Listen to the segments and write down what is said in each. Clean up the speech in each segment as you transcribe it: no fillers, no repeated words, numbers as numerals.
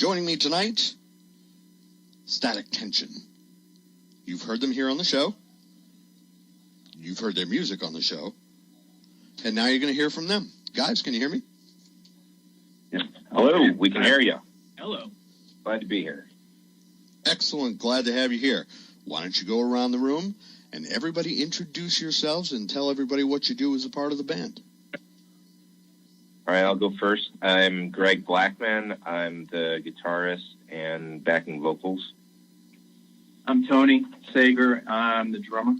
Joining me tonight, Static Tension. You've heard them here on the show. You've heard their music on the show. And now you're going to hear from them. Guys, can you hear me? Yeah. Hello, we can hear you. Hello. Glad to be here. Excellent. Glad to have you here. Why don't you go around the room and everybody introduce yourselves and tell everybody what you do as a part of the band. All right, I'll go first. I'm Greg Blackman. I'm the guitarist and backing vocals. I'm Tony Sager. I'm the drummer.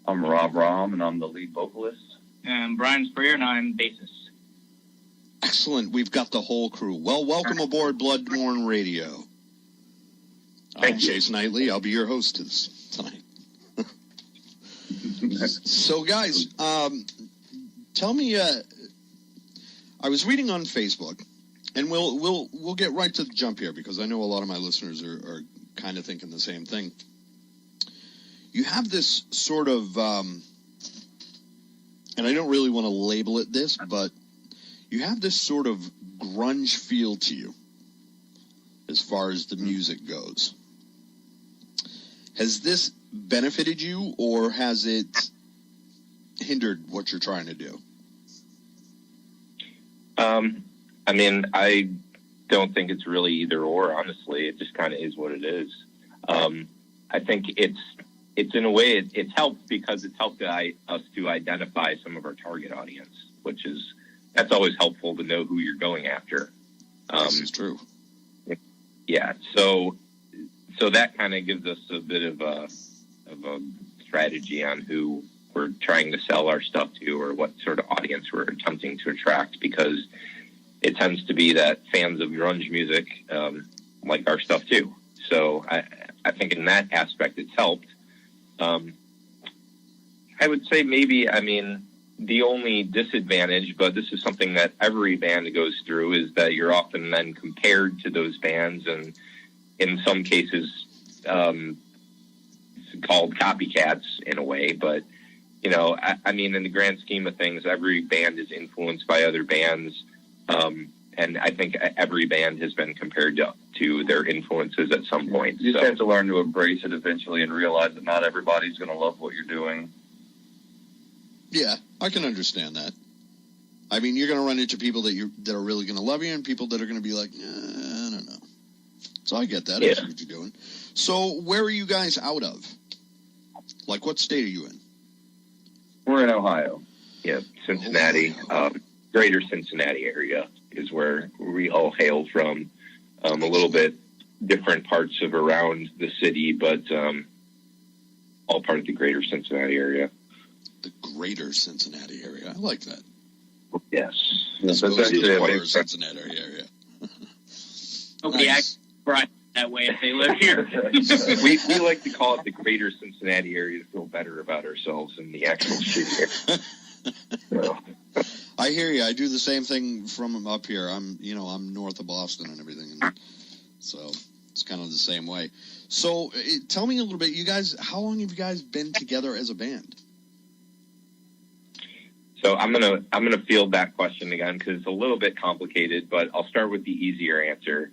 I'm Rob Rom, and I'm the lead vocalist. And Brian Sprayer, and I'm bassist. Excellent. We've got the whole crew. Well, welcome aboard Blood Borne Radio. I'm Chase Knightley. I'll be your host tonight. So, guys, tell me. I was reading on Facebook, and we'll get right to the jump here because I know a lot of my listeners are kind of thinking the same thing. You have this sort of, and I don't really want to label it this, but you have this sort of grunge feel to you as far as the music goes. Has this benefited you, or has it hindered what you're trying to do? I mean, I don't think it's really either or, honestly. It just kind of is what it is. I think it's in a way, it's helped because it's helped us to identify some of our target audience, that's always helpful to know who you're going after. This is true. Yeah, so that kind of gives us a bit of a strategy on who we're trying to sell our stuff to or what sort of audience we're attempting to attract, because it tends to be that fans of grunge music like our stuff too. So I think in that aspect it's helped. I would say maybe, I mean, the only disadvantage, but this is something that every band goes through, is that you're often then compared to those bands, and in some cases it's called copycats in a way. But, you know, I mean, in the grand scheme of things, every band is influenced by other bands, and I think every band has been compared to their influences at some point. You just have to learn to embrace it eventually and realize that not everybody's going to love what you're doing. Yeah, I can understand that. I mean, you're going to run into people that are really going to love you and people that are going to be like, I don't know. So I get that. Yeah. I see what you're doing. So where are you guys out of? Like, what state are you in? We're in Ohio. Yeah, Cincinnati. Greater Cincinnati area is where we all hail from. A little bit different parts of around the city, but all part of the greater Cincinnati area. The greater Cincinnati area. I like that. Yes. As opposed to the greater Cincinnati area. Nobody acts right that way if they live here. we like to call it the greater Cincinnati area to feel better about ourselves in the actual city area. So. I hear you. I do the same thing from up here. I'm north of Boston and everything, and so it's kind of the same way. So, tell me a little bit. You guys, how long have you guys been together as a band? So I'm gonna field that question again because it's a little bit complicated, but I'll start with the easier answer.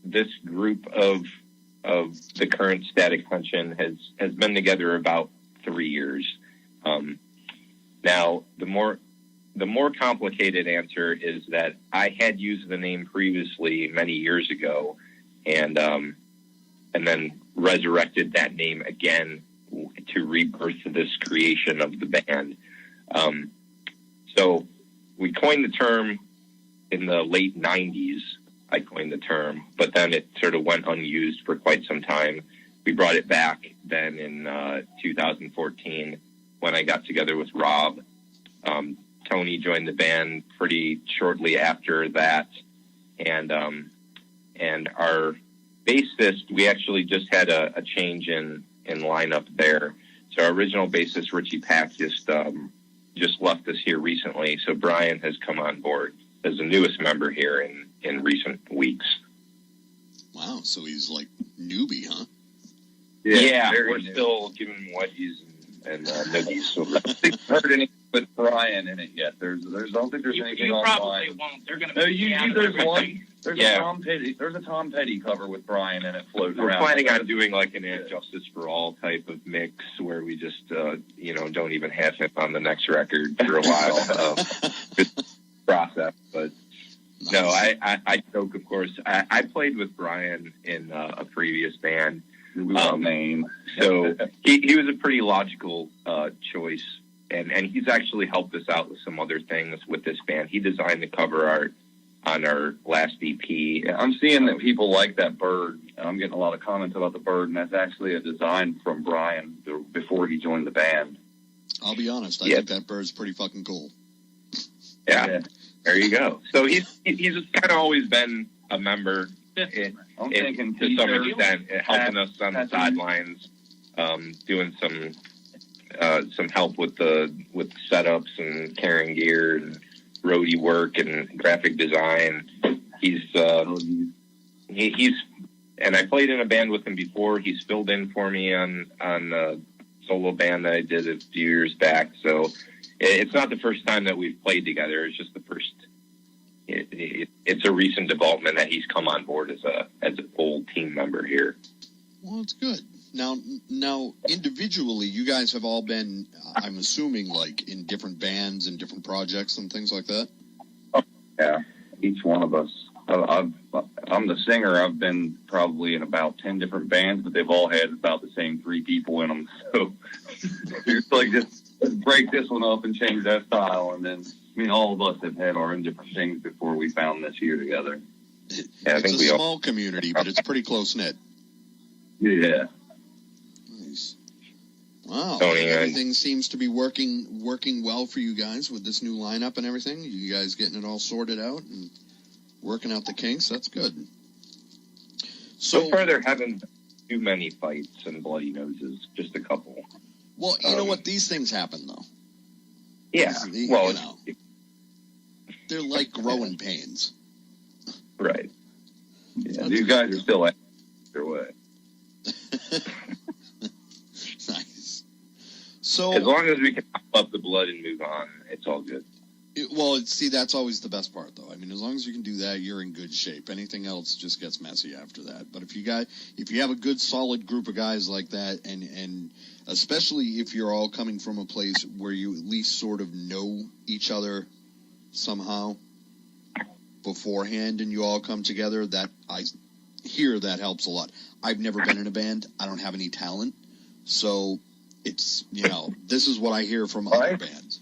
This group of the current Static Tension has been together about 3 years. Now the more complicated answer is that I had used the name previously many years ago, and then resurrected that name again to rebirth this creation of the band. So we coined the term in the late 90s. I coined the term, but then it sort of went unused for quite some time. We brought it back then in 2014 when I got together with Rob. Tony joined the band pretty shortly after that, and our bassist, we actually just had a change in lineup there. So our original bassist, Richie Pack, just left us here recently. So Brian has come on board as the newest member here in recent weeks. Wow, so he's like newbie, huh? Yeah, we're still giving him wedgies and noogies. So with Brian in it yet. I don't think there's anything you online. probably won't. They're going to There's one. There's a Tom Petty cover with Brian in it floating We're around. planning on doing like an And Justice for All type of mix where we just, don't even have him on the next record for a while. Good process, but nice. No, I joke, of course. I played with Brian in a previous band. We won't name. So he was a pretty logical choice, and he's actually helped us out with some other things with this band. He designed the cover art on our last EP. Yeah, I'm seeing that people like that bird. I'm getting a lot of comments about the bird, and that's actually a design from Brian before he joined the band. I'll be honest, I think that bird's pretty fucking cool. Yeah, there you go. So he's kind of always been a member. I'm thinking to some extent, helping us on the sidelines, doing some help with setups and carrying gear and roadie work and graphic design. He's and I played in a band with him before. He's filled in for me on a solo band that I did a few years back. So it's not the first time that we've played together. It's just the first. It's a recent development that he's come on board as a full team member here. Well, it's good. Now, individually, you guys have all been, I'm assuming, like in different bands and different projects and things like that. Oh, yeah, each one of us. I'm the singer. I've been probably in about 10 different bands, but they've all had about the same 3 people in them. So it's like let's break this one up and change that style, and then. All of us have had our own different things before we found this year together. Yeah, it's a small community, but it's pretty close-knit. Yeah. Nice. Wow. Tony, everything seems to be working well for you guys with this new lineup and everything. You guys getting it all sorted out and working out the kinks. That's good. So far, there haven't been too many fights and bloody noses, just a couple. Well, you know what? These things happen, though. Yeah, well, they're like growing pains. Right. Yeah, these guys are still at their way. Nice. So as long as we can pop up the blood and move on, it's all good. See, that's always the best part, though. I mean, as long as you can do that, you're in good shape. Anything else just gets messy after that. But if you have a good, solid group of guys like that, and especially if you're all coming from a place where you at least sort of know each other somehow beforehand, and you all come together, that I hear that helps a lot. I've never been in a band. I don't have any talent, so it's this is what I hear from other bands.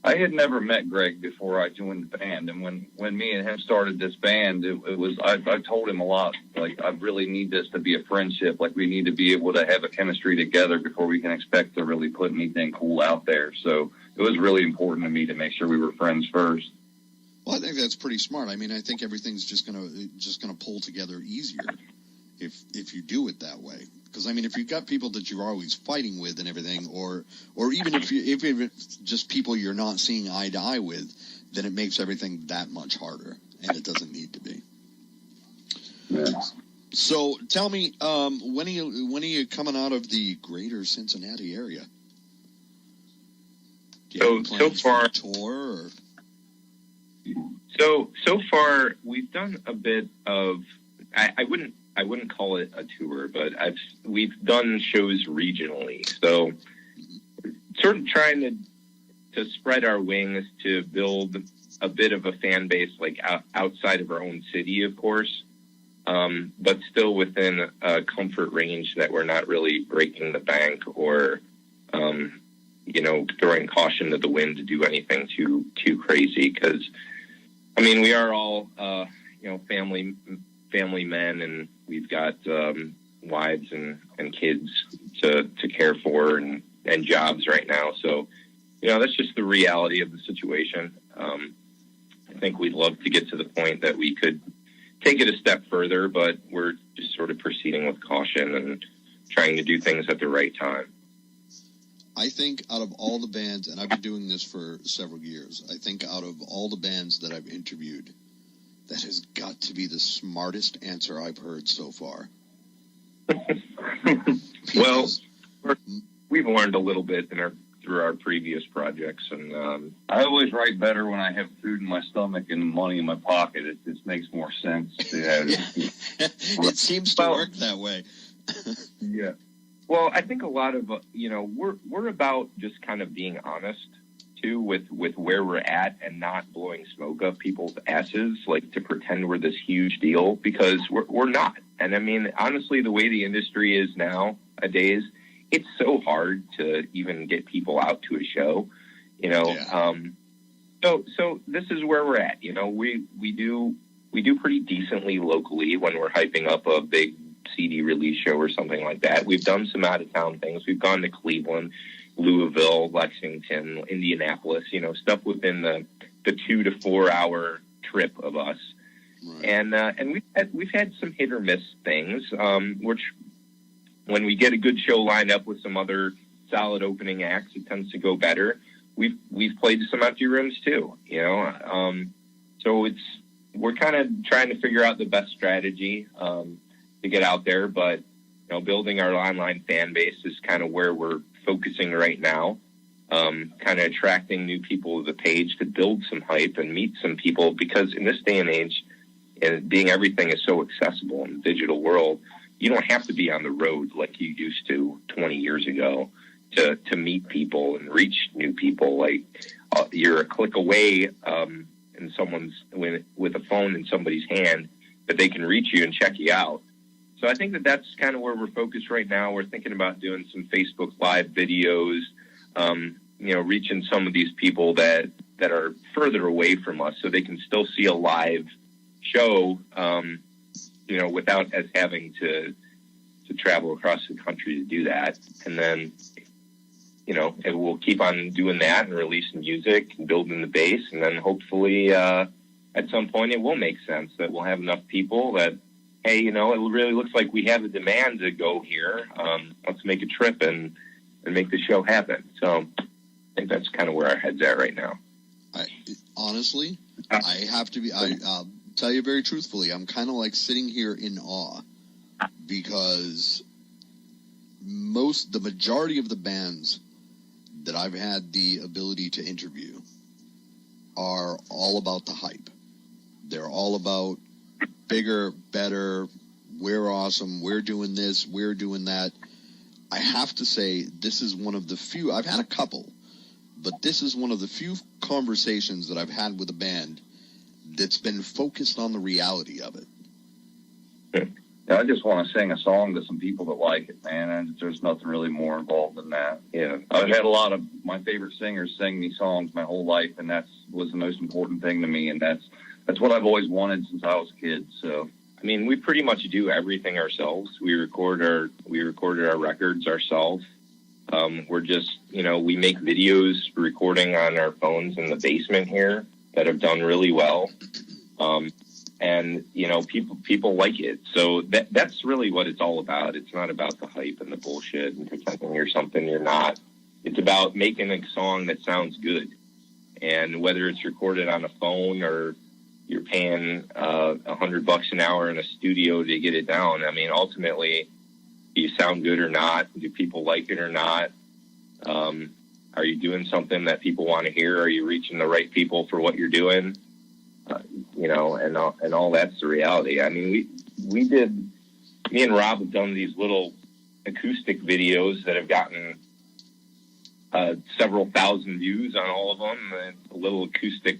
I had never met Greg before I joined the band, and when me and him started this band, it was I told him a lot, like, I really need this to be a friendship, like we need to be able to have a chemistry together before we can expect to really put anything cool out there. So it was really important to me to make sure we were friends first. Well, I think that's pretty smart. I mean, I think everything's just gonna pull together easier if you do it that way. Because, I mean, if you've got people that you're always fighting with and everything, or even if it's just people you're not seeing eye to eye with, then it makes everything that much harder, and it doesn't need to be. Yeah. So, tell me, when are you coming out of the greater Cincinnati area? So far, tour? So far, we've done a bit of. I wouldn't call it a tour, but we've done shows regionally. So sort of trying to spread our wings to build a bit of a fan base, like outside of our own city, of course, but still within a comfort range that we're not really breaking the bank or, throwing caution to the wind to do anything too crazy. Because, I mean, we are all, family men, and we've got wives and kids to care for and jobs right now. So, that's just the reality of the situation. I think we'd love to get to the point that we could take it a step further, but we're just sort of proceeding with caution and trying to do things at the right time. I think out of all the bands, and I've been doing this for several years, I think out of all the bands that I've interviewed, that has got to be the smartest answer I've heard so far. Well, we've learned a little bit in our through our previous projects. And I always write better when I have food in my stomach and money in my pocket. It just makes more sense. It seems to work that way. Yeah. Well, I think a lot of, we're about just kind of being honest, too, with where we're at and not blowing smoke up people's asses, like to pretend we're this huge deal, because we're not. And I mean, honestly, the way the industry is nowadays, it's so hard to even get people out to a show, Yeah. So this is where we're at. We do pretty decently locally when we're hyping up a big CD release show or something like that. We've done some out of town things. We've gone to Cleveland, Louisville, Lexington, Indianapolis, stuff within the 2 to 4 hour trip of us. Right. And we've had some hit or miss things, which when we get a good show lined up with some other solid opening acts, it tends to go better. We've played some empty rooms too, so we're kind of trying to figure out the best strategy to get out there, but building our online fan base is kind of where we're focusing right now. Kind of attracting new people to the page to build some hype and meet some people, because in this day and age, and being everything is so accessible in the digital world, you don't have to be on the road like you used to 20 years ago to meet people and reach new people. Like you're a click away in someone's with a phone in somebody's hand that they can reach you and check you out. So I think that's kind of where we're focused right now. We're thinking about doing some Facebook Live videos, reaching some of these people that are further away from us so they can still see a live show, without us having to travel across the country to do that. And then, and we'll keep on doing that and releasing music and building the base. And then hopefully at some point it will make sense that we'll have enough people that, hey, it really looks like we have a demand to go here. Let's make a trip and make the show happen. So I think that's kind of where our head's at right now. Honestly, I have to be, I'll tell you very truthfully, I'm kind of like sitting here in awe, because the majority of the bands that I've had the ability to interview are all about the hype. They're all about bigger, better, we're awesome, we're doing this, we're doing that. I have to say, this is one of the few, I've had a couple, but this is one of the few conversations that I've had with a band that's been focused on the reality of it. Yeah, I just want to sing a song to some people that like it, man, and there's nothing really more involved than that. Yeah, I've had a lot of my favorite singers sing me songs my whole life, and that was the most important thing to me, and that's what I've always wanted since I was a kid. So, I mean, we pretty much do everything ourselves. We recorded our records ourselves. We're just, we make videos recording on our phones in the basement here that have done really well. And people like it. So that's really what it's all about. It's not about the hype and the bullshit and pretending you're something you're not. It's about making a song that sounds good. And whether it's recorded on a phone or you're paying $100 an hour in a studio to get it down, I mean, ultimately, do you sound good or not? Do people like it or not? Are you doing something that people want to hear? Are you reaching the right people for what you're doing? And all that's the reality. I mean, me and Rob have done these little acoustic videos that have gotten several thousand views on all of them. A little acoustic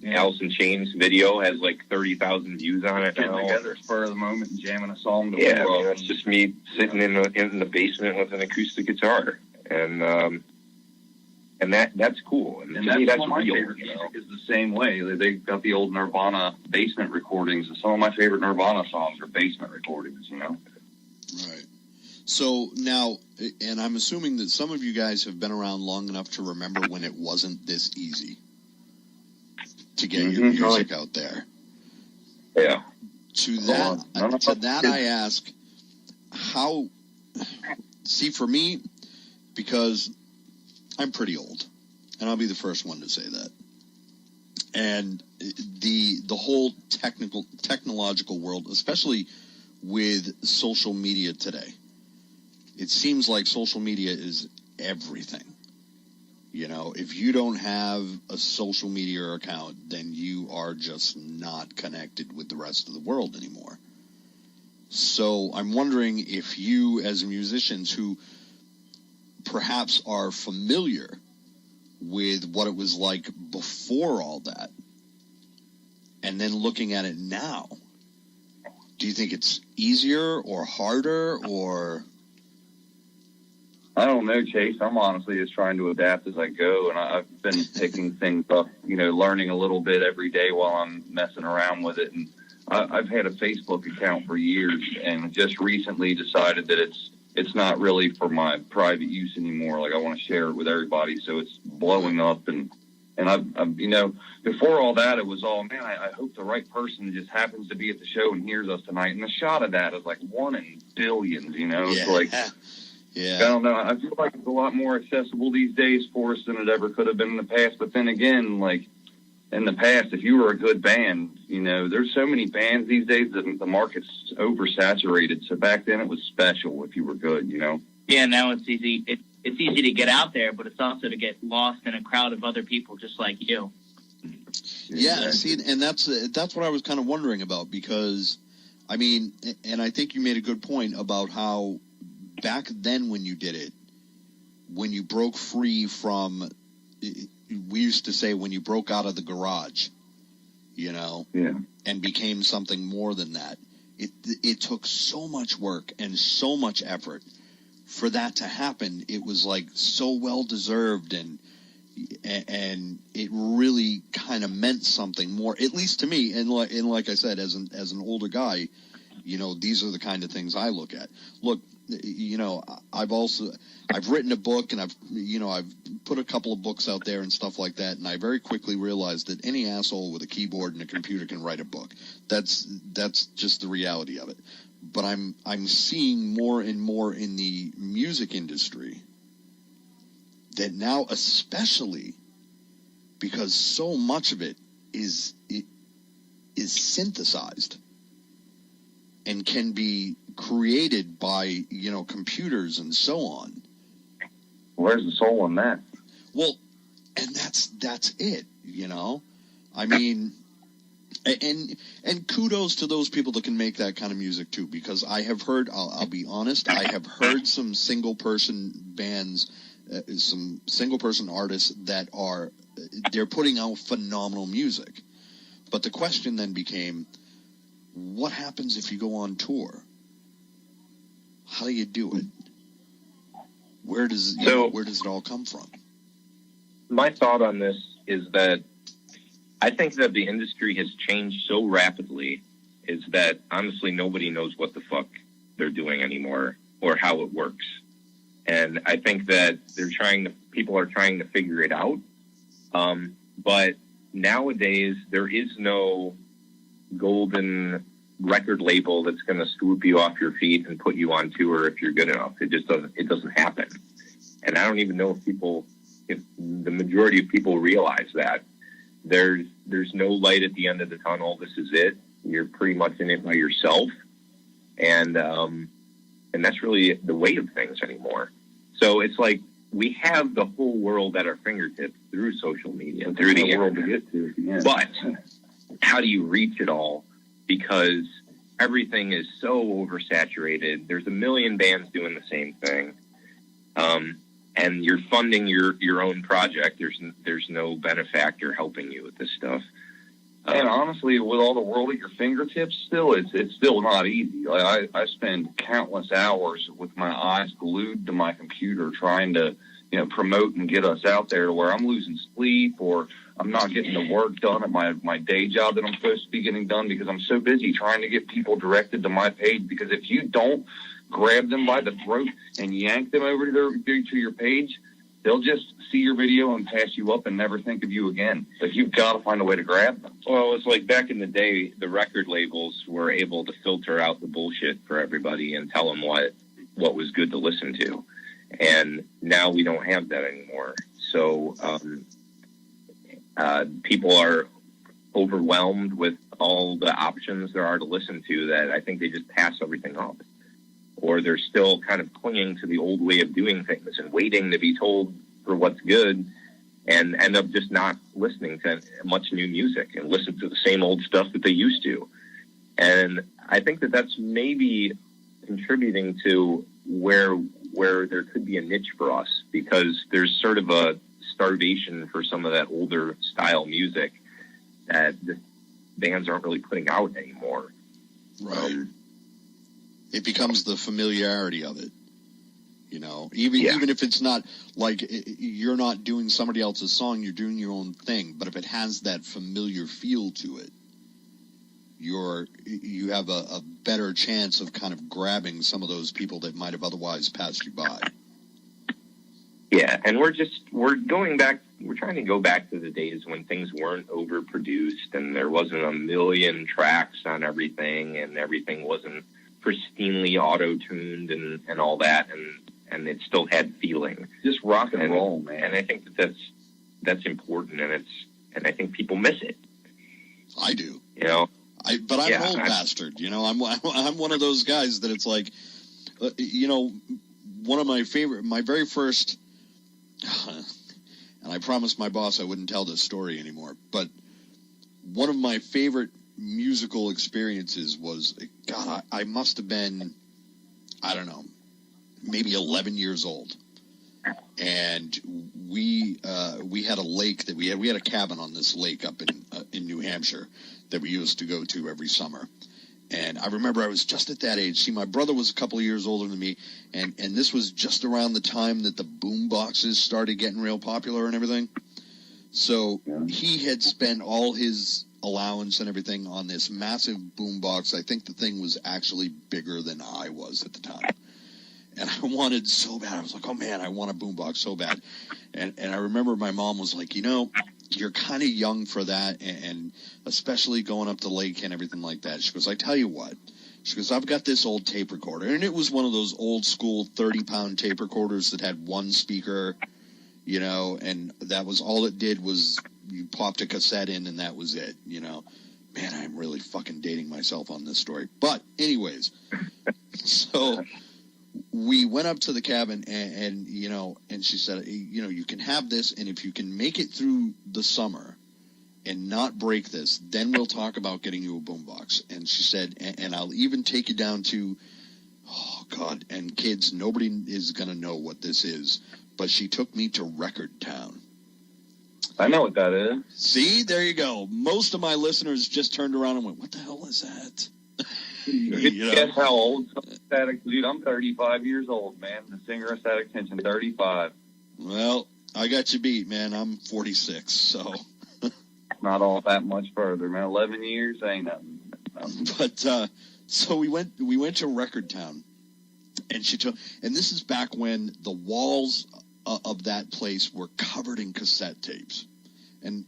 Alice in Chains video has like 30,000 views on it. Getting together spur of the moment and jamming a song to it's just me sitting in the basement with an acoustic guitar, and that's cool. And to me, that's some of my real. Favorite music is the same way. They got the old Nirvana basement recordings, and some of my favorite Nirvana songs are basement recordings. Right. So now, and I'm assuming that some of you guys have been around long enough to remember when it wasn't this easy to get your music out there. Yeah. To that, I ask, how? See, for me, because I'm pretty old, and I'll be the first one to say that. And the whole technological world, especially with social media today, it seems like social media is everything. You know, if you don't have a social media account, then you are just not connected with the rest of the world anymore. So I'm wondering if you, as musicians who perhaps are familiar with what it was like before all that, and then looking at it now, do you think it's easier or harder, or... I don't know, Chase. I'm honestly just trying to adapt as I go, and I've been picking things up, learning a little bit every day while I'm messing around with it. And I've had a Facebook account for years, and just recently decided that it's not really for my private use anymore. Like, I want to share it with everybody, so it's blowing up. And I've before all that, it was all, man, I hope the right person just happens to be at the show and hears us tonight. And the shot of that is like 1 in billions, It's like... Yeah. I don't know. I feel like it's a lot more accessible these days for us than it ever could have been in the past. But then again, like in the past, if you were a good band, there's so many bands these days that the market's oversaturated. So back then it was special if you were good, Yeah, now it's easy. It's easy to get out there, but it's also to get lost in a crowd of other people just like you. Yeah, see, and that's what I was kind of wondering about, because, I mean, and I think you made a good point about how back then when you did it, when you broke free from, we used to say when you broke out of the garage, and became something more than that, it took so much work and so much effort for that to happen. It was like so well deserved, and it really kind of meant something more, at least to me. And like I said, as an older guy, these are the kind of things I look at. Look, I've written a book, and I've put a couple of books out there and stuff like that. And I very quickly realized that any asshole with a keyboard and a computer can write a book. That's just the reality of it. But I'm seeing more and more in the music industry that now, especially because so much of it is synthesized and can be created by, computers and so on. Where's the soul in that? Well, and that's it, I mean, and kudos to those people that can make that kind of music too, because I have heard, I'll be honest, I have heard some single person bands, some single person artists that they're putting out phenomenal music. But the question then became, what happens if you go on tour? How do you do it? Where does it all come from? My thought on this is that I think that the industry has changed so rapidly is that honestly nobody knows what the fuck they're doing anymore or how it works. And I think that people are trying to figure it out. But nowadays there is no golden record label that's going to swoop you off your feet and put you on tour if you're good enough. It doesn't happen. And I don't even know if the majority of people realize that there's no light at the end of the tunnel. This is it. You're pretty much in it by yourself. And that's really the way of things anymore. So it's like we have the whole world at our fingertips through social media, through the internet. To get to. Yeah. But how do you reach it all? Because everything is so oversaturated. There's a million bands doing the same thing. And you're funding your own project. There's no benefactor helping you with this stuff. And honestly, with all the world at your fingertips, it's still not easy. Like I spend countless hours with my eyes glued to my computer trying to, promote and get us out there, where I'm losing sleep or I'm not getting the work done at my day job that I'm supposed to be getting done because I'm so busy trying to get people directed to my page. Because if you don't grab them by the throat and yank them over to your page, they'll just see your video and pass you up and never think of you again. Like, you've got to find a way to grab them. Well, it's like back in the day, the record labels were able to filter out the bullshit for everybody and tell them what was good to listen to. And now we don't have that anymore. So people are overwhelmed with all the options there are to listen to that I think they just pass everything up. Or they're still kind of clinging to the old way of doing things and waiting to be told for what's good and end up just not listening to much new music and listen to the same old stuff that they used to. And I think that that's maybe contributing to where there could be a niche for us, because there's sort of a starvation for some of that older style music that the bands aren't really putting out anymore. Right. It becomes the familiarity of it. You know, even if it's not like you're not doing somebody else's song, you're doing your own thing. But if it has that familiar feel to it, you have a better chance of kind of grabbing some of those people that might have otherwise passed you by. Yeah, and we're trying to go back to the days when things weren't overproduced and there wasn't a million tracks on everything and everything wasn't pristinely auto-tuned and all that, and it still had feeling. Just rock and roll, man. And I think that's important, and I think people miss it. I do. You know? But I'm an old bastard, you know. I'm one of those guys that it's like, you know, one of my very first, and I promised my boss I wouldn't tell this story anymore, but one of my favorite musical experiences was, God, I must have been, I don't know, maybe 11 years old. And we had a lake that we had a cabin on this lake up in New Hampshire that we used to go to every summer. And I remember I was just at that age. See, my brother was a couple of years older than me, and this was just around the time that the boom boxes started getting real popular and everything. So he had spent all his allowance and everything on this massive boom box. I think the thing was actually bigger than I was at the time. And I wanted so bad. I was like, oh, man, I want a boombox so bad. And I remember my mom was like, you know, you're kind of young for that, and especially going up the lake and everything like that. She goes, I tell you what. She goes, I've got this old tape recorder. And it was one of those old school 30-pound tape recorders that had one speaker, you know, and that was all it did was you popped a cassette in and that was it, you know. Man, I'm really fucking dating myself on this story. But anyways, so we went up to the cabin and you know, and she said, you know, you can have this, and if you can make it through the summer and not break this, then we'll talk about getting you a boombox. And she said, and I'll even take you down to, oh God, and kids, nobody is going to know what this is, but she took me to Record Town. I know what that is. See, there you go. Most of my listeners just turned around and went, what the hell is that? You know? Guess how old? Dude, I'm 35 years old, man. The singer of Static Tension, 35. Well, I got you beat, man. I'm 46, so. Not all that much further, man. 11 years ain't nothing. But so we went to Record Town, and and this is back when the walls of that place were covered in cassette tapes. And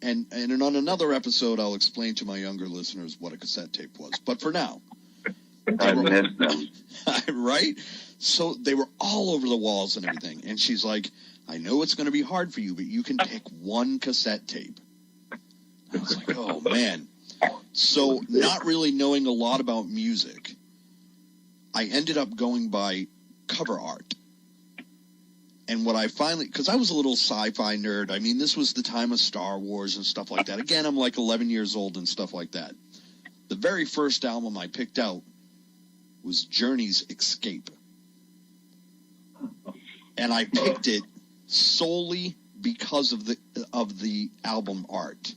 on another episode, I'll explain to my younger listeners what a cassette tape was. But for now, right? So they were all over the walls and everything. And she's like, I know it's going to be hard for you, but you can pick one cassette tape. I was like, oh, man. So not really knowing a lot about music, I ended up going by cover art. And what I finally, because I was a little sci-fi nerd. I mean, this was the time of Star Wars and stuff like that. Again, I'm like 11 years old and stuff like that. The very first album I picked out was Journey's Escape. And I picked it solely because of the album art.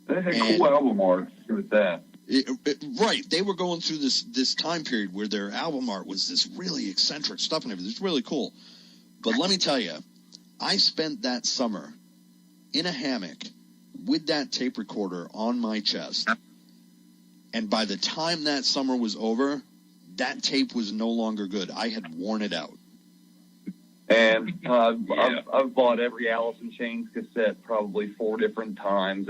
They had cool album art with that. Right. They were going through this time period where their album art was this really eccentric stuff and everything. It's really cool. But let me tell you, I spent that summer in a hammock with that tape recorder on my chest. And by the time that summer was over, that tape was no longer good. I had worn it out. And I've bought every Alice in Chains cassette probably 4 different times.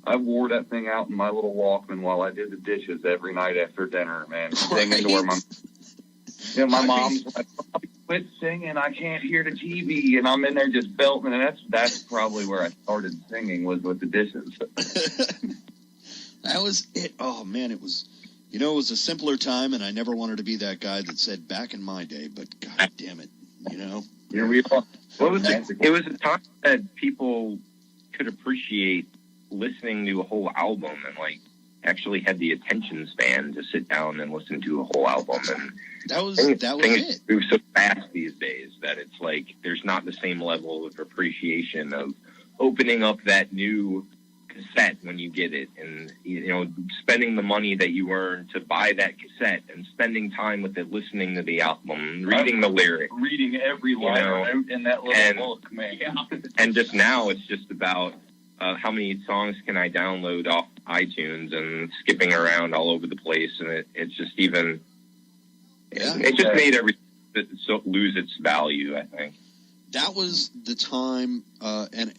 I wore that thing out in my little Walkman while I did the dishes every night after dinner, man. Singing to where my mom's like, quit singing, I can't hear the TV. And I'm in there just belting. And that's probably where I started singing, was with the dishes. That was it. Oh, man, it was, you know, it was a simpler time, and I never wanted to be that guy that said back in my day, but God damn it, you know. Here we are. Well, it was a time that people could appreciate listening to a whole album and like actually had the attention span to sit down and listen to a whole album. And that was it. Move so fast these days that it's like there's not the same level of appreciation of opening up that new cassette when you get it, and spending the money that you earn to buy that cassette and spending time with it, listening to the album, reading the lyrics, reading every line in that little book, man. And just now, it's just about how many songs can I download off iTunes and skipping around all over the place, and it's just even. Yeah. It just made everything lose its value, I think. That was the time, and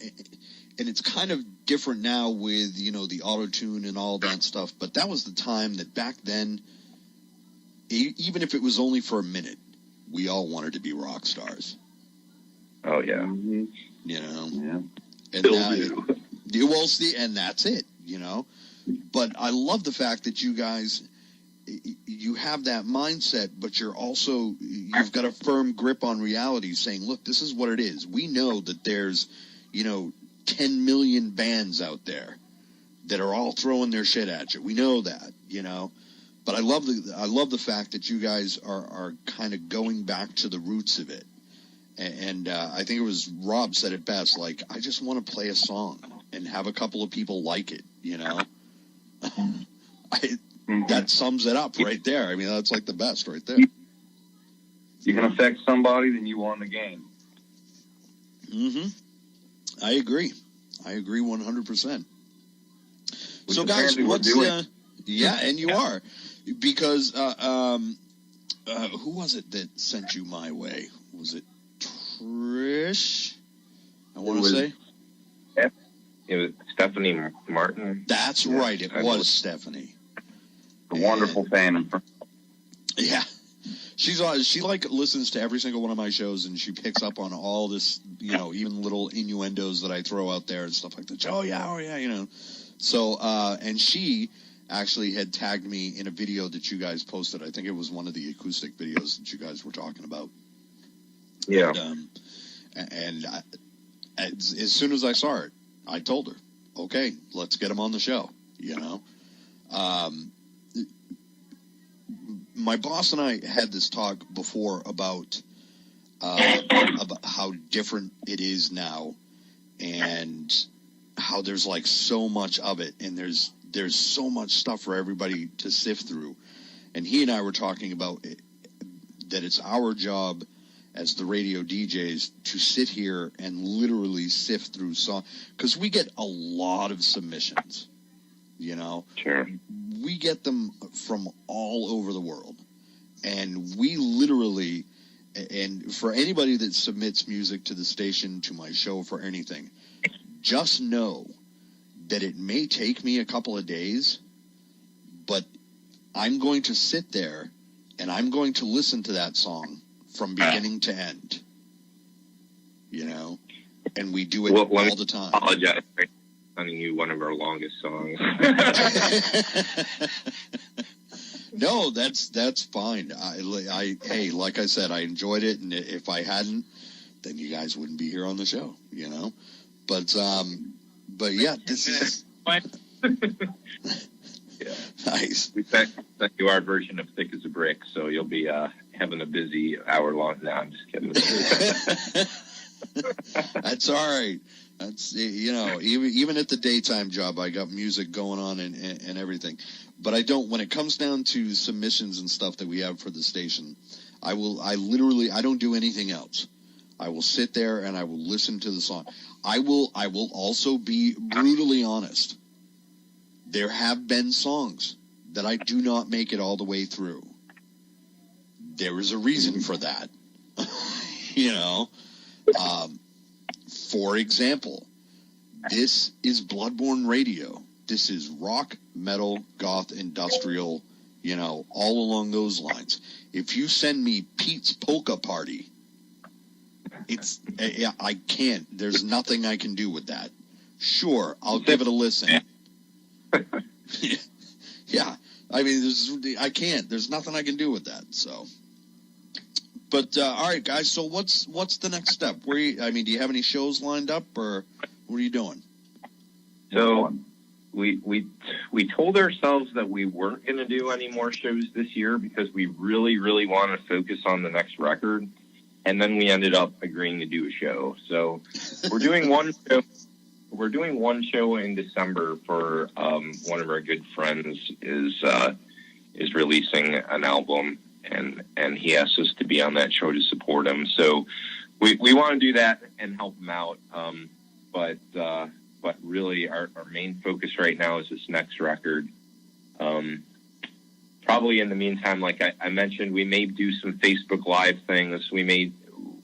it's kind of different now with, the auto-tune and all that stuff, but that was the time that back then, even if it was only for a minute, we all wanted to be rock stars. Oh, yeah. Mm-hmm. Yeah. And Still do. Well, see, and that's it, But I love the fact that you guys, you have that mindset, but you've got a firm grip on reality, saying, look, this is what it is. We know that there's, 10 million bands out there that are all throwing their shit at you. We know that, But I love the fact that you guys are kind of going back to the roots of it. And I think it was Rob said it best, like, I just want to play a song and have a couple of people like it, That sums it up right there. I mean, that's like the best right there. You can affect somebody, then you won the game. Mm-hmm. I agree 100%. So, guys, what's yeah, and you are, because who was it that sent you my way? Was it Trish? I want to say. It was Stephanie Martin. That's right. It was Stephanie. A wonderful fan. Yeah. She listens to every single one of my shows, and she picks up on all this, even little innuendos that I throw out there and stuff like that. Oh yeah. So, and she actually had tagged me in a video that you guys posted. I think it was one of the acoustic videos that you guys were talking about. Yeah. And as soon as I saw it, I told her, okay, let's get him on the show, My boss and I had this talk before about how different it is now, and how there's like so much of it, and there's so much stuff for everybody to sift through. And he and I were talking about that it's our job as the radio DJs to sit here and literally sift through songs, because we get a lot of submissions. Sure. We get them from all over the world, and we literally, and for anybody that submits music to the station, to my show, for anything, just know that it may take me a couple of days, but I'm going to sit there and I'm going to listen to that song from beginning to end, and we do it all the time. I apologize for sending you one of our longest songs. No, that's fine. Hey, like I said, I enjoyed it, and if I hadn't, then you guys wouldn't be here on the show, But yeah, this is Yeah. Nice. We sent you our version of Thick as a Brick, so you'll be having a busy hour long. No, I'm just kidding. That's all right. That's, even at the daytime job, I got music going on and everything. But I don't, when it comes down to submissions and stuff that we have for the station, I don't do anything else. I will sit there and I will listen to the song. I will also be brutally honest. There have been songs that I do not make it all the way through. There is a reason for that. For example, this is Blood Borne Radio. This is rock, metal, goth, industrial, all along those lines. If you send me Pete's Polka Party, I can't. There's nothing I can do with that. Sure, I'll give it a listen. Yeah, I mean, I can't. There's nothing I can do with that. So, But all right, guys. So what's the next step? Do you have any shows lined up, or what are you doing? So we told ourselves that we weren't going to do any more shows this year because we really, really want to focus on the next record. And then we ended up agreeing to do a show. So we're doing one show. We're doing one show in December for one of our good friends is releasing an album, and he asked us to be on that show to support him. So we want to do that and help him out. But really our main focus right now is this next record. Probably in the meantime, like I mentioned, we may do some Facebook Live things. We may,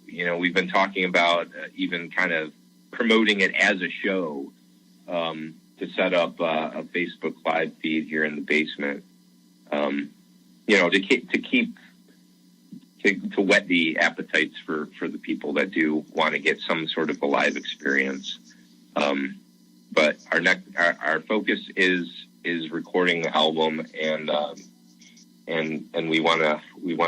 we've been talking about even kind of promoting it as a show, to set up a Facebook Live feed here in the basement, to whet the appetites for the people that do want to get some sort of a live experience. But our focus is recording the album, and we want to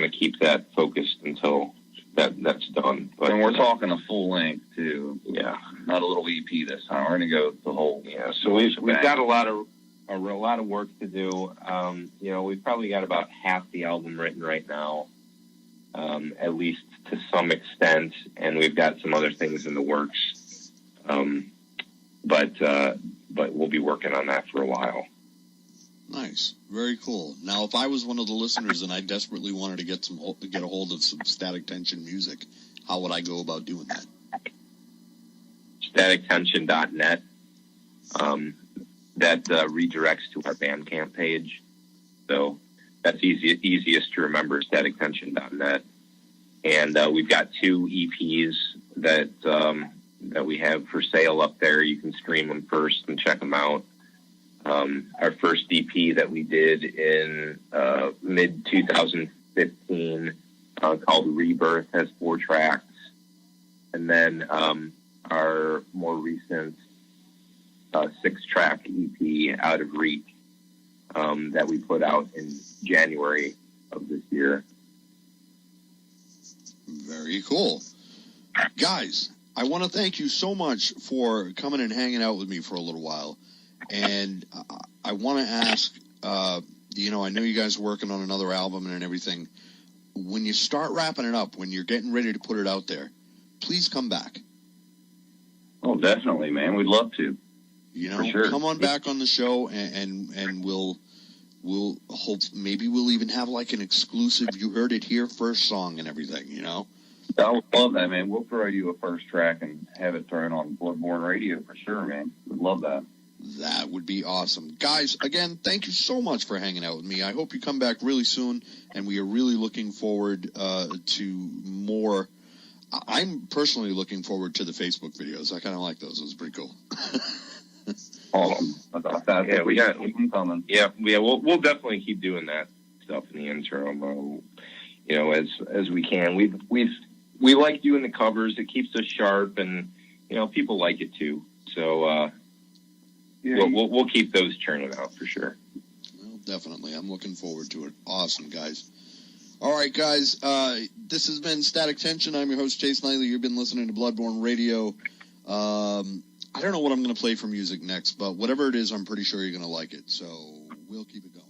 keep that focused until that's done. But, and we're talking a full length too. Yeah, not a little EP this time. We're going to go the whole. Yeah, so we've got a lot of work to do. We've probably got about half the album written right now, at least to some extent, and we've got some other things in the works. But we'll be working on that for a while. Nice. Very cool. Now, if I was one of the listeners and I desperately wanted to get a hold of some Static Tension music, how would I go about doing that? StaticTension.net. That redirects to our Bandcamp page. So that's easiest to remember, StaticTension.net. And we've got 2 EPs that we have for sale up there. You can stream them first and check them out. Our first EP that we did in mid-2015 called Rebirth has 4 tracks. And then our more recent 6-track EP, Out of Reach, that we put out in January of this year. Very cool. Guys, I want to thank you so much for coming and hanging out with me for a little while. And I want to ask, I know you guys are working on another album and everything. When you start wrapping it up, when you're getting ready to put it out there, please come back. Oh, definitely, man. We'd love to. For sure. Come on back on the show, and we'll hope maybe we'll even have like an exclusive "You Heard It Here" first song and everything. I would love that, man. We'll throw you a first track and have it thrown on Blood Borne Radio for sure, man. We'd love that. That would be awesome. Guys, again, thank you so much for hanging out with me. I hope you come back really soon, and we are really looking forward to more. I'm personally looking forward to the Facebook videos. I kind of like those. It was pretty cool. Yeah, we got them coming. Yeah, we'll definitely keep doing that stuff in the interim. As we can. We like doing the covers. It keeps us sharp, and people like it too. So we'll keep those churning out for sure. Well, definitely. I'm looking forward to it. Awesome, guys. All right, guys. This has been Static Tension. I'm your host, Chase Knightley. You've been listening to Blood Borne Radio. I don't know what I'm going to play for music next, but whatever it is, I'm pretty sure you're going to like it. So we'll keep it going.